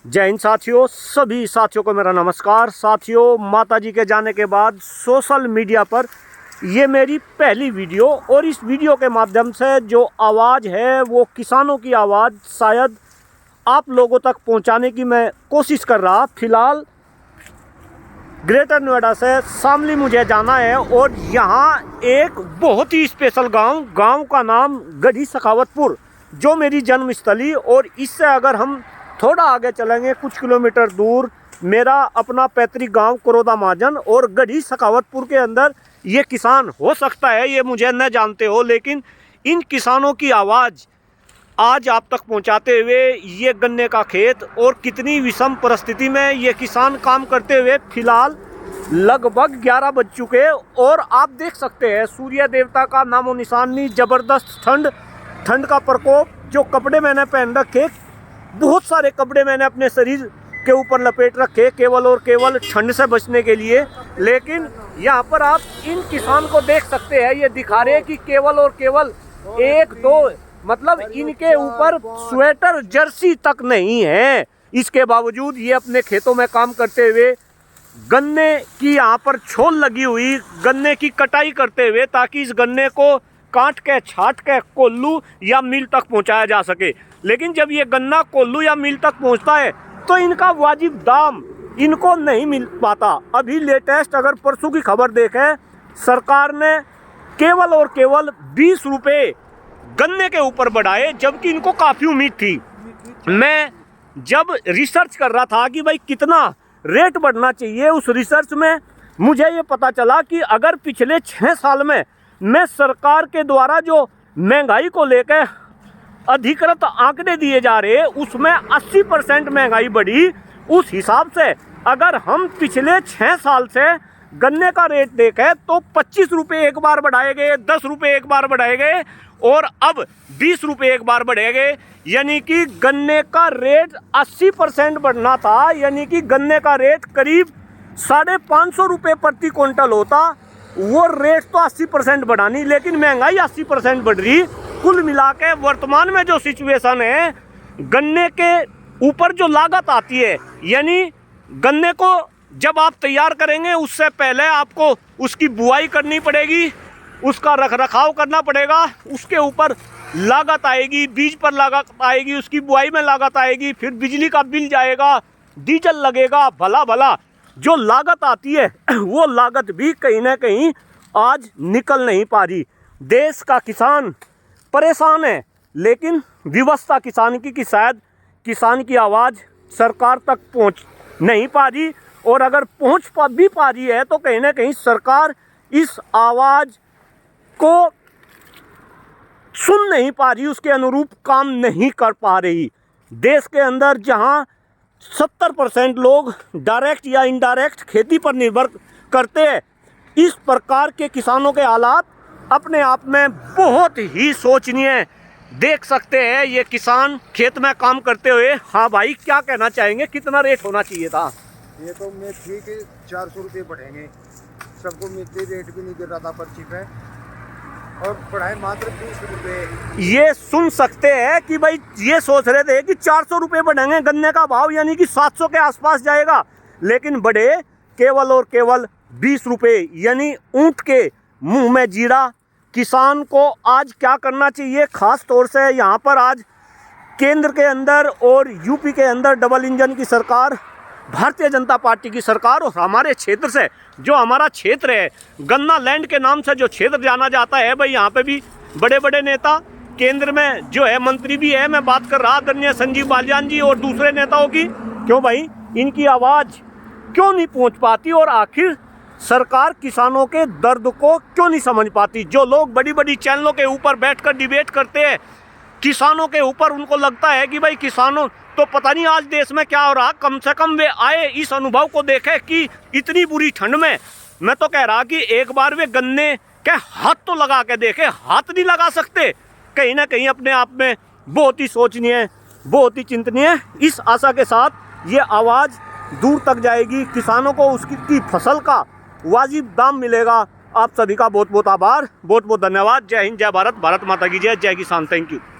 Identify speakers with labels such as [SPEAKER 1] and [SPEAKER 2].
[SPEAKER 1] जय हिंद साथियों, सभी साथियों को मेरा नमस्कार। साथियों, माताजी के जाने के बाद सोशल मीडिया पर ये मेरी पहली वीडियो और इस वीडियो के माध्यम से जो आवाज़ है वो किसानों की आवाज़ शायद आप लोगों तक पहुंचाने की मैं कोशिश कर रहा। फिलहाल ग्रेटर नोएडा से शामली मुझे जाना है और यहाँ एक बहुत ही स्पेशल गांव का नाम गढ़ी सखावतपुर, जो मेरी जन्मस्थली, और इससे अगर हम थोड़ा आगे चलेंगे कुछ किलोमीटर दूर मेरा अपना पैतृक गांव करोदा महाजन, और गढ़ी सखावतपुर के अंदर ये किसान हो सकता है ये मुझे न जानते हो, लेकिन इन किसानों की आवाज़ आज आप तक पहुंचाते हुए ये गन्ने का खेत और कितनी विषम परिस्थिति में ये किसान काम करते हुए फिलहाल लगभग 11 बज चुके और आप देख सकते हैं सूर्य देवता का नामो निशान नहीं। ज़बरदस्त ठंड का प्रकोप। जो कपड़े मैंने पहन रखे, बहुत सारे कपड़े मैंने अपने शरीर के ऊपर लपेट रखे केवल और केवल ठंड से बचने के लिए, लेकिन यहाँ पर आप इन किसान को देख सकते हैं। ये दिखा रहे हैं कि केवल और केवल एक दो, मतलब इनके ऊपर स्वेटर जर्सी तक नहीं है। इसके बावजूद ये अपने खेतों में काम करते हुए गन्ने की यहाँ पर छोल लगी हुई गन्ने की कटाई करते हुए, ताकि इस गन्ने को काट के छाट के कोल्लू या मिल तक पहुँचाया जा सके। लेकिन जब ये गन्ना कोल्लू या मिल तक पहुँचता है तो इनका वाजिब दाम इनको नहीं मिल पाता। अभी लेटेस्ट अगर परसों की खबर देखें, सरकार ने केवल और केवल 20 रुपये गन्ने के ऊपर बढ़ाए, जबकि इनको काफ़ी उम्मीद थी। मैं जब रिसर्च कर रहा था कि भाई कितना रेट बढ़ना चाहिए, उस रिसर्च में मुझे ये पता चला कि अगर पिछले 6 साल में मैं सरकार के द्वारा जो महंगाई को लेकर अधिकृत आंकड़े दिए जा रहे हैं उसमें 80% महंगाई बढ़ी। उस हिसाब से अगर हम पिछले 6 साल से गन्ने का रेट देखें तो 25 रुपये एक बार बढ़ाए गए, 10 रुपये एक बार बढ़ाए गए और अब 20 रुपये एक बार बढ़े गए। यानी कि गन्ने का रेट 80% बढ़ना था, यानी कि गन्ने का रेट करीब 550 रुपये प्रति क्विंटल होता। वो रेट तो 80% बढ़ा नहीं, लेकिन महंगाई 80% बढ़ रही। कुल मिला के वर्तमान में जो सिचुएशन है, गन्ने के ऊपर जो लागत आती है, यानी गन्ने को जब आप तैयार करेंगे उससे पहले आपको उसकी बुआई करनी पड़ेगी, उसका रखरखाव करना पड़ेगा, उसके ऊपर लागत आएगी, बीज पर लागत आएगी, उसकी बुआई में लागत आएगी, फिर बिजली का बिल जाएगा, डीजल लगेगा, भला जो लागत आती है वो लागत भी कहीं ना कहीं आज निकल नहीं पा रही। देश का किसान परेशान है, लेकिन व्यवस्था किसान की कि शायद किसान की आवाज़ सरकार तक पहुंच नहीं पा रही, और अगर पहुंच भी पा रही है तो कहीं ना कहीं सरकार इस आवाज़ को सुन नहीं पा रही, उसके अनुरूप काम नहीं कर पा रही। देश के अंदर जहां 70% लोग डायरेक्ट या इनडायरेक्ट खेती पर निर्भर करते हैं, इस प्रकार के किसानों के हालात अपने आप में बहुत ही सोचनीय है। देख सकते हैं ये किसान खेत में काम करते हुए। हाँ भाई, क्या कहना चाहेंगे, कितना रेट होना चाहिए था?
[SPEAKER 2] ये तो उम्मीद थी कि 400 रुपये बढ़ेंगे, सबको उम्मीद थी, रेट भी नहीं गिर रहा था पर्ची पे, और बढ़ाए मात्र 20 रुपये।
[SPEAKER 1] ये सुन सकते हैं कि भाई ये सोच रहे थे कि 400 रुपये बढ़ेंगे गन्ने का भाव, यानी कि 700 के आसपास जाएगा, लेकिन बढ़े केवल और केवल 20 रुपये, यानी ऊँट के मुंह में जीरा। किसान को आज क्या करना चाहिए, खास तौर से यहाँ पर आज केंद्र के अंदर और यूपी के अंदर डबल इंजन की सरकार, भारतीय जनता पार्टी की सरकार, और हमारे क्षेत्र से जो हमारा क्षेत्र है गन्ना लैंड के नाम से जो क्षेत्र जाना जाता है, भाई यहाँ पे भी बड़े बड़े नेता केंद्र में जो है मंत्री भी है। मैं बात कर रहा आदरणीय संजीव बालियान जी और दूसरे नेताओं की। क्यों भाई, इनकी आवाज़ क्यों नहीं पहुँच पाती, और आखिर सरकार किसानों के दर्द को क्यों नहीं समझ पाती? जो लोग बड़ी बड़ी चैनलों के ऊपर बैठकर डिबेट करते हैं किसानों के ऊपर, उनको लगता है कि भाई किसानों तो पता नहीं आज देश में क्या हो रहा। कम से कम वे आए, इस अनुभव को देखे कि इतनी बुरी ठंड में, मैं तो कह रहा कि एक बार वे गन्ने के हाथ तो लगा के देखे। हाथ नहीं लगा सकते, कहीं ना कहीं अपने आप में बहुत ही सोचनीय, बहुत ही चिंतनीय। इस आशा के साथ ये आवाज़ दूर तक जाएगी, किसानों को उसकी फसल का वाजिब दाम मिलेगा। आप सभी का बहुत बहुत आभार, बहुत बहुत धन्यवाद। जय हिंद, जय भारत, भारत माता की जय, जय किसान। Thank you.